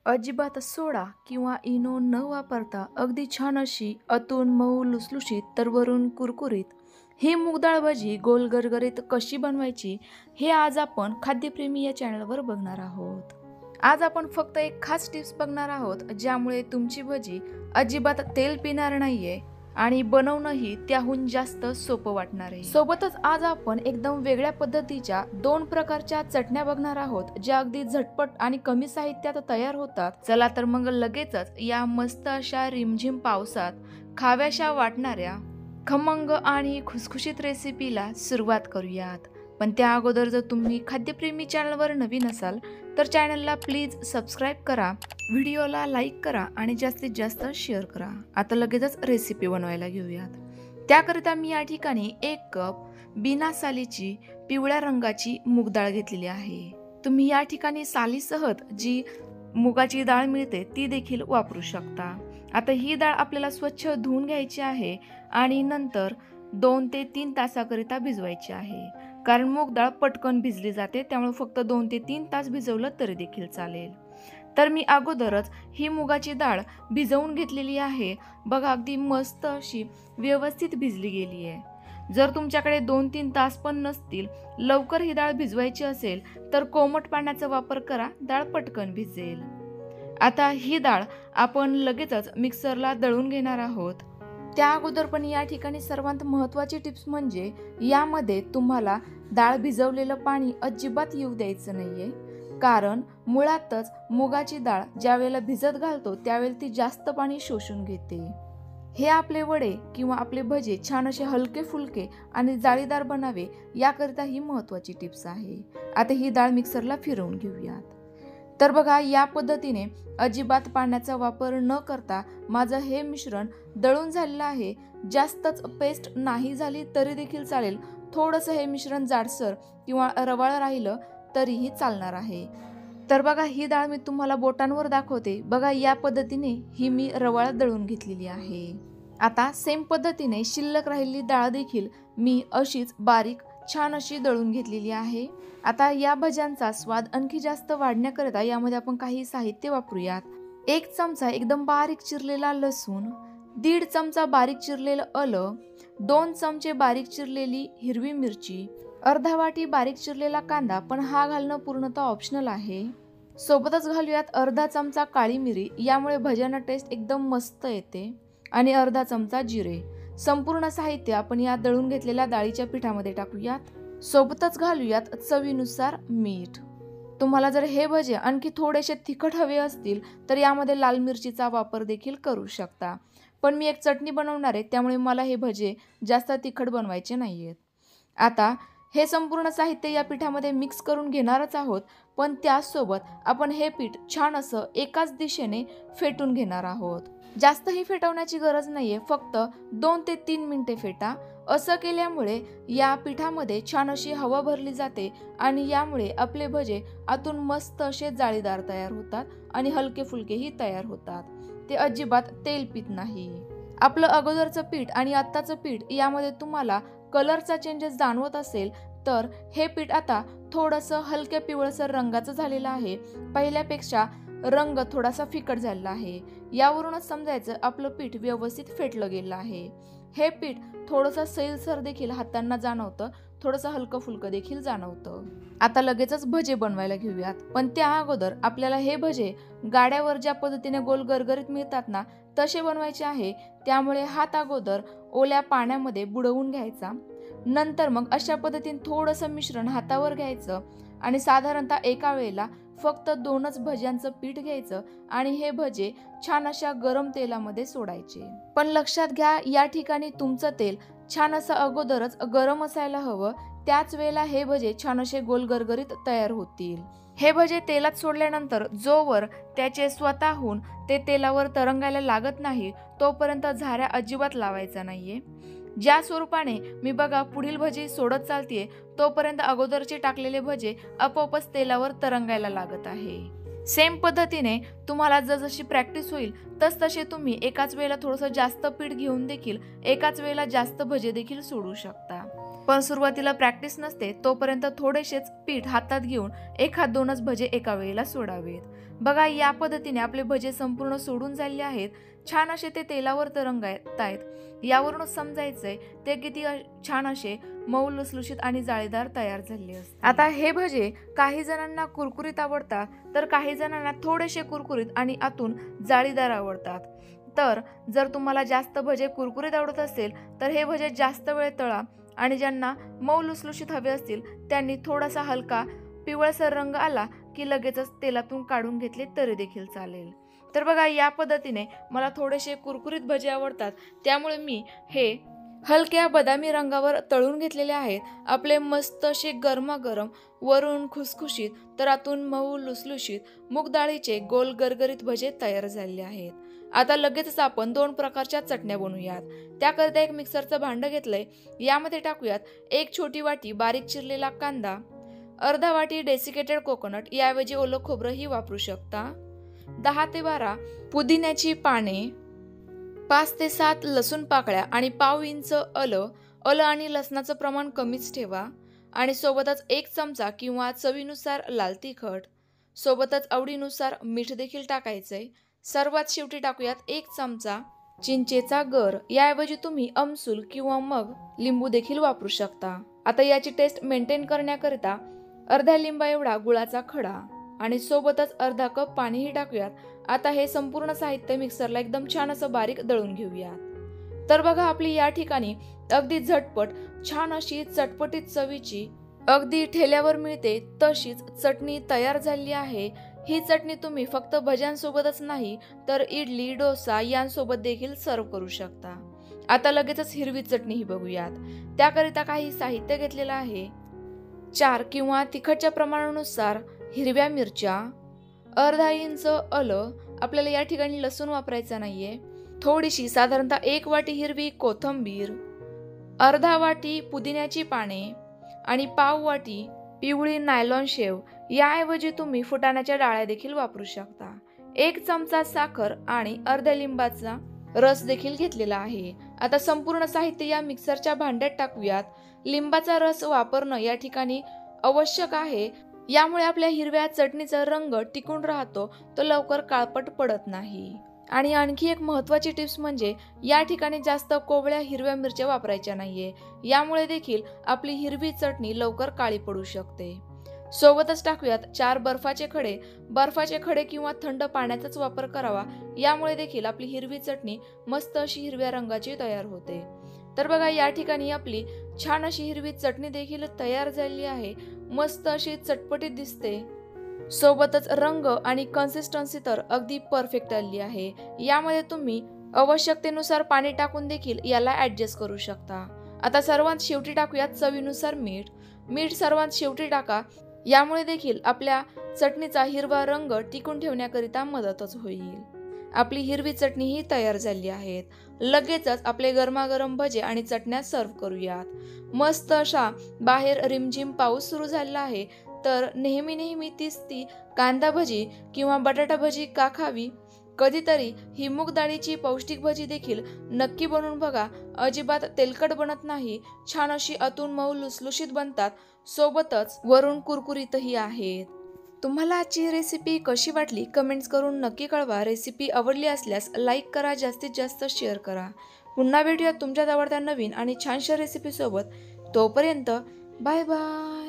अजिबात सोडा किंवा इनो न वापरता अगदी छान अशी आतून मऊ लुसलुशीत तर वरून कुरकुरीत ही मूगडाळ भजी गोल गरगरीत कशी बनवायची हे आज आपण खाद्यप्रेमी या चॅनलवर बघणार आहोत। आज आपण फक्त एक खास टिप्स बघणार आहोत ज्यामुळे तुमची भजी अजिबात तेल पिणार नाहीये आणि बनवणंही त्याहून जास्त सोपं वाटणार आहे। सोबतच आज आपण एकदम वेगळ्या पद्धतीच्या दोन प्रकारच्या चटण्या बघणार आहोत ज्या अगदी झटपट आणि कमी साहित्यात तयार होतात। चला तर मग लगेचच या मस्त अशा रिमझिम पावसात खाव्याशा वाटणाऱ्या खमंग आणि खुसखुशीत रेसिपीला सुरुवात करूयात। पण त्या अगोदर जर तुम्ही खाद्यप्रेमी चॅनलवर नवीन असाल तर चॅनलला प्लीज सबस्क्राईब करा, व्हिडिओला लाईक करा आणि जास्तीत जास्त शेअर करा। आता लगेचच रेसिपी बनवायला घेऊयात। त्याकरिता मी या ठिकाणी 1 कप बिना सालीची पिवळ्या रंगाची मूगडाळ घेतलेली आहे। तुम्ही या ठिकाणी सालीसहत जी मुगाची डाळ मिळते ती देखील वापरू शकता। आता ही डाळ आपल्याला स्वच्छ धुवून घ्यायची आहे आणि नंतर 2 ते 3 तासाकरिता भिजवायची आहे, कारण मूग डाळ पटकन भिजली जाते, त्यामुळे फक्त 2 ते 3 तास भिजवलं तरी देखील चालेल। तर मी अगोदरच ही मुगाची डाळ भिजवून घेतलेली आहे। बघा अगदी मस्त अशी व्यवस्थित भिजली गेली आहे। जर तुमच्याकडे 2-3 तास पण नसतील, लवकर ही डाळ भिजवायची असेल तर कोमट पाण्याचा वापर करा, डाळ पटकन भिजेल। आता ही डाळ आपण लगेचच मिक्सरला दळून घेणार आहोत। त्या अगोदर पण या ठिकाणी सर्वात महत्त्वाची टिप्स म्हणजे यामध्ये तुम्हाला डाळ भिजवलेलं पाणी अजिबात येऊ द्यायचं नाहीये, कारण मुळातच मुगाची डाळ ज्या वेळेला भिजत घालतो त्यावेळेला ती जास्त पाणी शोषून घेते। हे आपले वडे किंवा आपले भजे छान असे हलके फुलके आणि जाळीदार बनावे याकरिता ही महत्त्वाची टिप्स आहे। आता ही डाळ मिक्सरला फिरवून घेऊयात। तर बघा या पद्धतीने अजिबात पाण्याचा वापर न करता माझं हे मिश्रण दळून झालेलं आहे। जास्तच पेस्ट नाही झाली तरी देखील चालेल, थोडंसं हे मिश्रण जाडसर किंवा रवाळ राहिलं तरीही चालणार आहे। तर बघा ही डाळ मी तुम्हाला बोटांवर दाखवते। बघा या पद्धतीने ही मी रवाळ दळून घेतलेली आहे। आता सेम पद्धतीने शिल्लक राहिलेली डाळ देखील मी अशीच बारीक छान अशी दळून घेतलेली आहे। आता या भज्यांचा स्वाद आणखी जास्त वाढण्याकरिता यामध्ये आपण काही साहित्य वापरूयात। 1 चमचा एकदम बारीक चिरलेला लसूण, 1.5 चमचा बारीक चिरलेलं आलं, 2 चमचे बारीक चिरलेली हिरवी मिरची, अर्धा वाटी बारीक चिरलेला कांदा, पण हा घालणं पूर्णतः ऑप्शनल आहे। सोबतच घालूयात अर्धा चमचा काळी मिरी, यामुळे भज्यांना टेस्ट एकदम मस्त येते, आणि अर्धा चमचा जिरे। संपूर्ण साहित्य आपण या दळून घेतलेल्या डाळीच्या पिठामध्ये टाकूयात। सोबतच घालूयात चवीनुसार मीठ। तुम्हाला जर हे भजे आणखी थोडेसे तिखट हवे असतील तर यामध्ये लाल मिरचीचा वापर देखील करू शकता, पण मी एक चटणी बनवणार आहे त्यामुळे मला हे भजे जास्त तिखट बनवायचे नाहीयेत। आता हे संपूर्ण साहित्य या पिठामध्ये मिक्स करून घेणारच आहोत, पण त्यासोबत आपण हे पीठ छान असं एकाच दिशेने फेटून घेणार आहोत। जास्तही फेटवण्याची गरज नाहीये, फक्त 2 ते 3 मिनिटे फेटा। असं केल्यामुळे या पिठामध्ये छान अशी हवा भरली जाते आणि यामुळे आपले भजे आतून मस्त असे जाळीदार तयार होतात आणि हलके फुलकेही तयार होतात, ते अजिबात तेल पित नाही। आपलं अगोदरचं पीठ आणि आत्ताचं पीठ यामध्ये तुम्हाला कलरचा चेंजेस जाणवत असेल तर हे पीठ आता थोडंसं हलक्या पिवळसर रंगाचं झालेलं आहे, पहिल्यापेक्षा रंग थोडासा फिकट झालेला आहे। यावरूनच समजायचं आपलं पीठ व्यवस्थित फेटलं गेलं आहे। हे पीठ थोडंसं सैलसर देखील हातांना जाणवतं, थोडंसं हलकं फुलकं देखील जाणवतं। आता लगेचच भजे बनवायला घेऊयात, पण त्या अगोदर आपल्याला हे भजे गाड्यावर ज्या पद्धतीने गोल गरगरीत मिळतात ना तसे बनवायचे आहे। त्यामुळे हात अगोदर ओल्या पाण्यामध्ये बुडवून घ्यायचा, नंतर मग अशा पद्धतीने थोडंसं मिश्रण हातावर घ्यायचं आणि साधारणतः एका वेळेला फक्त 2च भज्यांचं पीठ घ्यायचं आणि हे भजे छान अशा गरम तेलामध्ये सोडायचे। पण लक्षात घ्या या ठिकाणी तुमचं तेल छान असं अगोदरच गरम असायला हवं, त्याच वेळेला हे भजे छान असे गोल गरगरीत तयार होतील। हे भजे तेलात सोडल्यानंतर जोवर त्याचे स्वतःहून ते तेलावर तरंगायला लागत नाही तोपर्यंत झाऱ्या अजिबात लावायचा नाहीये। ज्या स्वरूपाने मी बघा पुढील भजी सोडत चालतीये तोपर्यंत अगोदरचे टाकलेले भजे आपोआपच तेलावर तरंगायला लागत आहे। सेम पद्धतीने तुम्हाला जसजशी प्रॅक्टिस होईल तसतसे तुम्ही एकाच वेळेला थोडंसं जास्त पीठ घेऊन देखील एकाच वेळेला जास्त भजे देखील सोडू शकता। पण सुरुवातीला प्रॅक्टिस नसते तोपर्यंत थोडेसेच पीठ हातात घेऊन 1-2च भजे एका वेळेला सोडावेत। बघा या पद्धतीने आपले भजे संपूर्ण सोडून झाले आहेत। छान असे ते तेलावर तरंगत आहेत। यावरूनच समजायचंय ते किती छान असे मऊ लुसलुशीत आणि जाळीदार तयार झाले असतात। आता हे भजे काही जणांना कुरकुरीत आवडतात तर काही जणांना थोडेसे कुरकुरीत आणि आतून जाळीदार आवडतात। तर जर तुम्हाला जास्त भजे कुरकुरीत आवडत असेल तर हे भजे जास्त वेळ तळा आणि ज्यांना मऊ लुसलुशीत हवे असतील त्यांनी थोडासा हलका पिवळसर रंग आला की लगेचच तेलातून काढून घेतले तरी देखील चालेल। तर बघा या पद्धतीने मला थोडेसे कुरकुरीत भजे आवडतात त्यामुळे मी हे हलक्या बदामी रंगावर तळून घेतलेले आहेत। आपले मस्त असे गरमागरम वरून खुसखुशीत तर आतून मऊ लुसलुशीत मूग डाळीचे गोल गरगरीत भजे तयार झालेले आहेत। आता लगेचच आपण 2 प्रकारच्या चटण्या बनवूयात। त्याकरिता एक मिक्सरचं भांडं घेतलंय। यामध्ये टाकूयात 1 छोटी वाटी बारीक चिरलेला कांदा, अर्धा वाटी डेसिकेटेड कोकोनट, याऐवजी ओलं खोबरंही वापरू शकता, 10 ते 12 पुदिन्याची पाने, 5 ते 7 लसूण पाकळ्या आणि पाव इंच आलं आणि लसणाचं प्रमाण कमीच ठेवा आणि सोबतच 1 चमचा किंवा चवीनुसार लाल तिखट, सोबतच आवडीनुसार मीठ देखील टाकायचंय। सर्वात शेवटी टाकूयात 1 चमचा चिंचेचा गर, याऐवजी तुम्ही आमसूल किंवा मग लिंबू देखील वापरू शकता। आता याची टेस्ट मेंटेन करण्याकरिता अर्ध्या लिंबा एवढा गुळाचा खडा आणि सोबतच अर्धा कप पाणीही टाकूयात। आता हे संपूर्ण साहित्य मिक्सरला एकदम छान असं बारीक दळून घेऊयात। तर बघा आपली या ठिकाणी अगदी झटपट छान अशी चटपटीत चवीची अगदी ठेल्यावर मिळते तशीच चटणी तयार झाली आहे। ही चटणी तुम्ही फक्त भज्यांसोबतच नाही तर इडली, डोसा यांसोबत देखील सर्व करू शकता। आता लगेचच हिरवी चटणी बघूयात। त्याकरिता काही साहित्य घेतलेलं आहे। 4 किंवा तिखटच्या प्रमाणानुसार हिरव्या मिरच्या, अर्धा इंच आलं, आपल्याला या ठिकाणी लसूण वापरायचा नाहीये, थोडीशी साधारणतः 1 वाटी हिरवी कोथिंबीर, अर्धा वाटी पुदिन्याची पाने आणि पाव वाटी पिवळी नायलॉन शेव, याऐवजी तुम्ही फुटाण्याच्या डाळ्या देखील वापरू शकता, 1 चमचा साखर आणि अर्ध्या लिंबाचा रस देखील घेतलेला आहे। आता संपूर्ण साहित्य या मिक्सरच्या भांड्यात टाकूयात। लिंबाचा रस वापरणं या ठिकाणी आवश्यक आहे, यामुळे आपल्या हिरव्या चटणीचा रंग टिकून राहतो, तो लवकर काळपट पडत नाही। आणि आणखी एक महत्त्वाची टिप्स म्हणजे या ठिकाणी जास्त कोवळ्या हिरव्या मिरच्या वापरायच्या नाहीये, यामुळे देखील आपली हिरवी चटणी लवकर काळी पडू शकते। सोबतच टाकूयात 4 बर्फाचे खडे किंवा थंड पाण्याचाच वापर करावा, यामुळे देखील आपली हिरवी चटणी मस्त अशी हिरव्या रंगाची तयार होते। तर बघा या ठिकाणी आपली छान अशी हिरवी चटणी देखील तयार झाली आहे। मस्त अशी चटपटीत दिसते, सोबतच रंग आणि कन्सिस्टन्सी तर अगदी परफेक्ट आली आहे। यामध्ये तुम्ही आवश्यकतेनुसार पाणी टाकून देखील याला ऍडजस्ट करू शकता। आता सर्वात शेवटी टाकूयात चवीनुसार मीठ सर्वात शेवटी टाका, यामुळे देखील आपल्या चटणीचा हिरवा रंग टिकून ठेवण्याकरिता मदतच होईल। आपली हिरवी चटणी ही तयार झाली आहे। लगेचच आपले गरमागरम भजे आणि चटण्या सर्व करूयात। मस्त अशा बाहेर रिमझिम पाऊस सुरू झाला आहे, तर नेहमी तीच ती कांदा भजी किंवा बटाटा भजी का खावी, कधीतरी ही मूग डाळीची पौष्टिक भजी देखील नक्की बनवून बघा। अजिबात तेलकट बनत नाही, छान अशी आतून मऊ लुसलुशीत बनतात, सोबतच वरून कुरकुरीतही आहेत। तुम्हाला आजची रेसिपी कशी वाटली कमेंट्स करून नक्की कळवा। रेसिपी आवडली असल्यास लाईक करा, जास्तीत जास्त शेअर करा। पुन्हा भेटूया तुमच्याच आवडत्या नवीन आणि छानशा रेसिपी सोबत। तोपर्यंत बाय बाय।